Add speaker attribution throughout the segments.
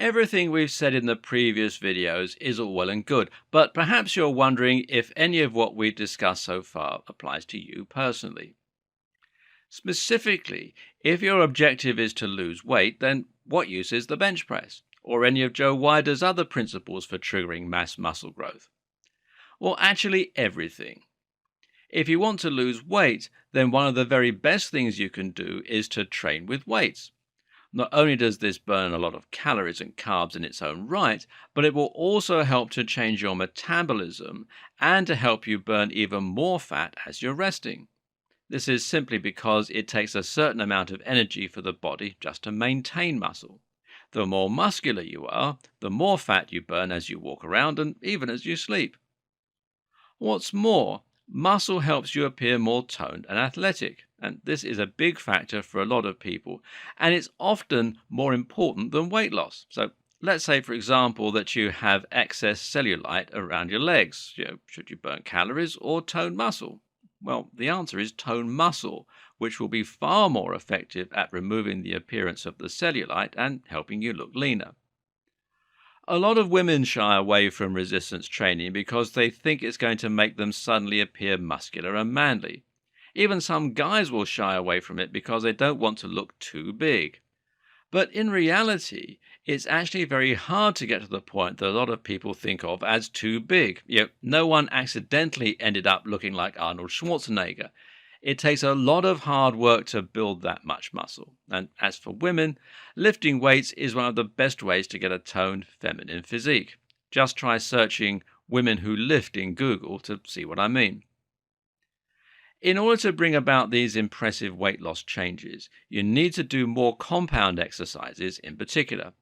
Speaker 1: Everything we've said in the previous videos is all well and good, but perhaps you're wondering if any of what we've discussed so far applies to you personally. Specifically, if your objective is to lose weight, then what use is the bench press, or any of Joe Weider's other principles for triggering mass muscle growth? Well, actually everything. If you want to lose weight, then one of the very best things you can do is to train with weights. Not only does this burn a lot of calories and carbs in its own right, but it will also help to change your metabolism and to help you burn even more fat as you're resting. This is simply because it takes a certain amount of energy for the body just to maintain muscle. The more muscular you are, the more fat you burn as you walk around and even as you sleep. What's more, muscle helps you appear more toned and athletic, and this is a big factor for a lot of people, and it's often more important than weight loss. So let's say, for example, that you have excess cellulite around your legs. Should you burn calories or tone muscle? Well, the answer is tone muscle, which will be far more effective at removing the appearance of the cellulite and helping you look leaner. A lot of women shy away from resistance training because they think it's going to make them suddenly appear muscular and manly. Even some guys will shy away from it because they don't want to look too big. But in reality, it's actually very hard to get to the point that a lot of people think of as too big. No one accidentally ended up looking like Arnold Schwarzenegger. It takes a lot of hard work to build that much muscle. And as for women, lifting weights is one of the best ways to get a toned, feminine physique. Just try searching women who lift in Google to see what I mean. In order to bring about these impressive weight loss changes, you need to do more compound exercises in particular.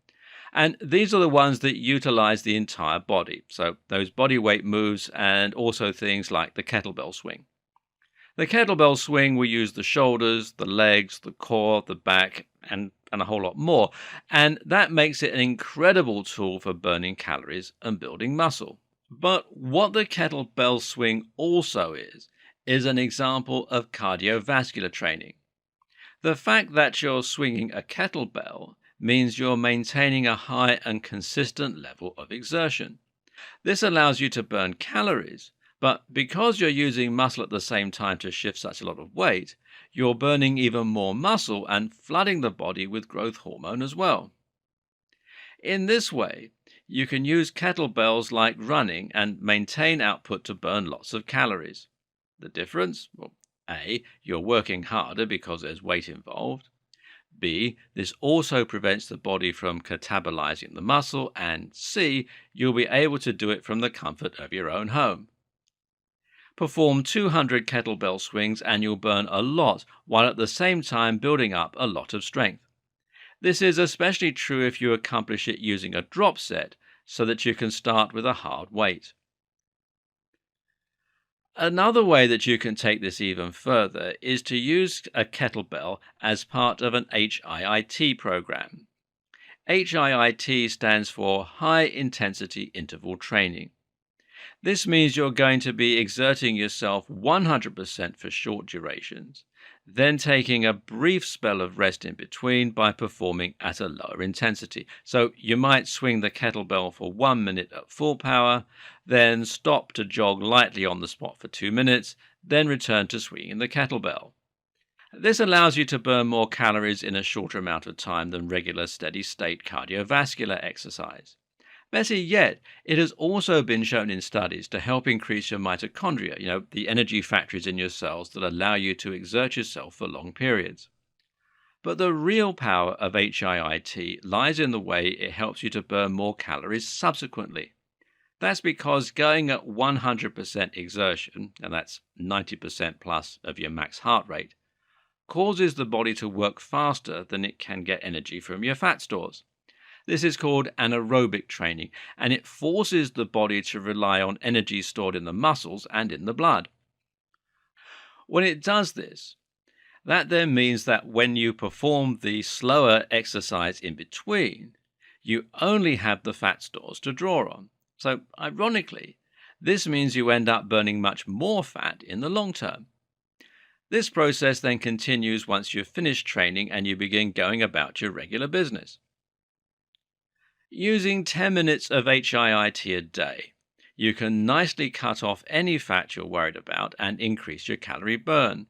Speaker 1: And these are the ones that utilize the entire body. So those body weight moves and also things like the kettlebell swing. The kettlebell swing will use the shoulders, the legs, the core, the back, and a whole lot more. And that makes it an incredible tool for burning calories and building muscle. But what the kettlebell swing also is an example of cardiovascular training. The fact that you're swinging a kettlebell means you're maintaining a high and consistent level of exertion. This allows you to burn calories, but because you're using muscle at the same time to shift such a lot of weight, you're burning even more muscle and flooding the body with growth hormone as well. In this way, you can use kettlebells like running and maintain output to burn lots of calories. The difference? Well, A, you're working harder because there's weight involved. B, this also prevents the body from catabolizing the muscle. And C, you'll be able to do it from the comfort of your own home. Perform 200 kettlebell swings and you'll burn a lot while at the same time building up a lot of strength. This is especially true if you accomplish it using a drop set so that you can start with a hard weight. Another way that you can take this even further is to use a kettlebell as part of an HIIT program. HIIT stands for High Intensity Interval Training. This means you're going to be exerting yourself 100% for short durations, then taking a brief spell of rest in between by performing at a lower intensity. So you might swing the kettlebell for 1 minute at full power, then stop to jog lightly on the spot for 2 minutes, then return to swinging the kettlebell. This allows you to burn more calories in a shorter amount of time than regular steady-state cardiovascular exercise. Better yet, it has also been shown in studies to help increase your mitochondria, the energy factories in your cells that allow you to exert yourself for long periods. But the real power of HIIT lies in the way it helps you to burn more calories subsequently. That's because going at 100% exertion, and that's 90% plus of your max heart rate, causes the body to work faster than it can get energy from your fat stores. This is called anaerobic training, and it forces the body to rely on energy stored in the muscles and in the blood. When it does this, that then means that when you perform the slower exercise in between, you only have the fat stores to draw on. So, ironically, this means you end up burning much more fat in the long term. This process then continues once you've finished training and you begin going about your regular business. Using 10 minutes of HIIT a day, you can nicely cut off any fat you're worried about and increase your calorie burn.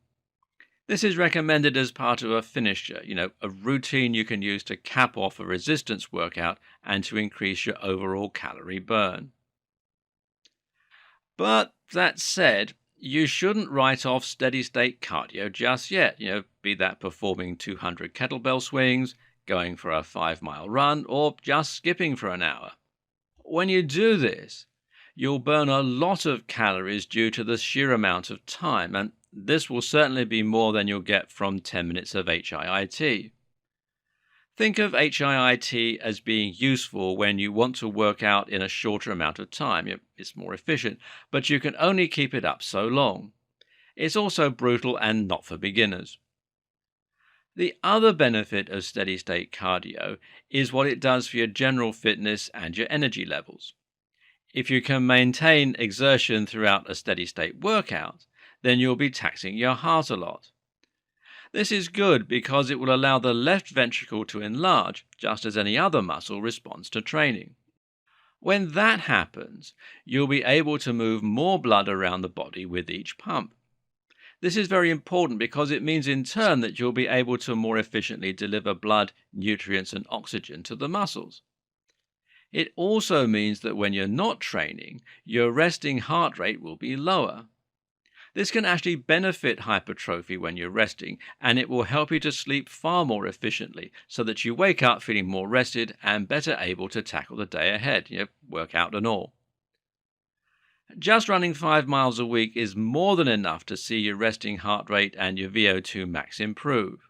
Speaker 1: This is recommended as part of a finisher, a routine you can use to cap off a resistance workout and to increase your overall calorie burn. But that said, you shouldn't write off steady state cardio just yet, be that performing 200 kettlebell swings, going for a 5-mile run, or just skipping for an hour. When you do this, you'll burn a lot of calories due to the sheer amount of time, and this will certainly be more than you'll get from 10 minutes of HIIT. Think of HIIT as being useful when you want to work out in a shorter amount of time. It's more efficient, but you can only keep it up so long. It's also brutal and not for beginners. The other benefit of steady state cardio is what it does for your general fitness and your energy levels. If you can maintain exertion throughout a steady state workout, then you'll be taxing your heart a lot. This is good because it will allow the left ventricle to enlarge, just as any other muscle responds to training. When that happens, you'll be able to move more blood around the body with each pump. This is very important because it means in turn that you'll be able to more efficiently deliver blood, nutrients, and oxygen to the muscles. It also means that when you're not training, your resting heart rate will be lower. This can actually benefit hypertrophy when you're resting, and it will help you to sleep far more efficiently so that you wake up feeling more rested and better able to tackle the day ahead, workout and all. Just running 5 miles a week is more than enough to see your resting heart rate and your VO2 max improve.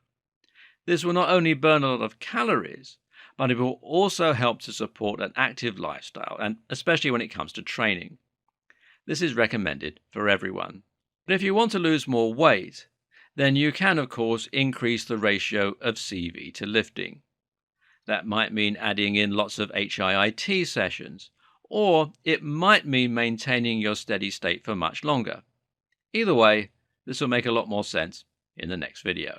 Speaker 1: This will not only burn a lot of calories, but it will also help to support an active lifestyle, and especially when it comes to training. This is recommended for everyone. But if you want to lose more weight, then you can, of course, increase the ratio of CV to lifting. That might mean adding in lots of HIIT sessions, or it might mean maintaining your steady state for much longer. Either way, this will make a lot more sense in the next video.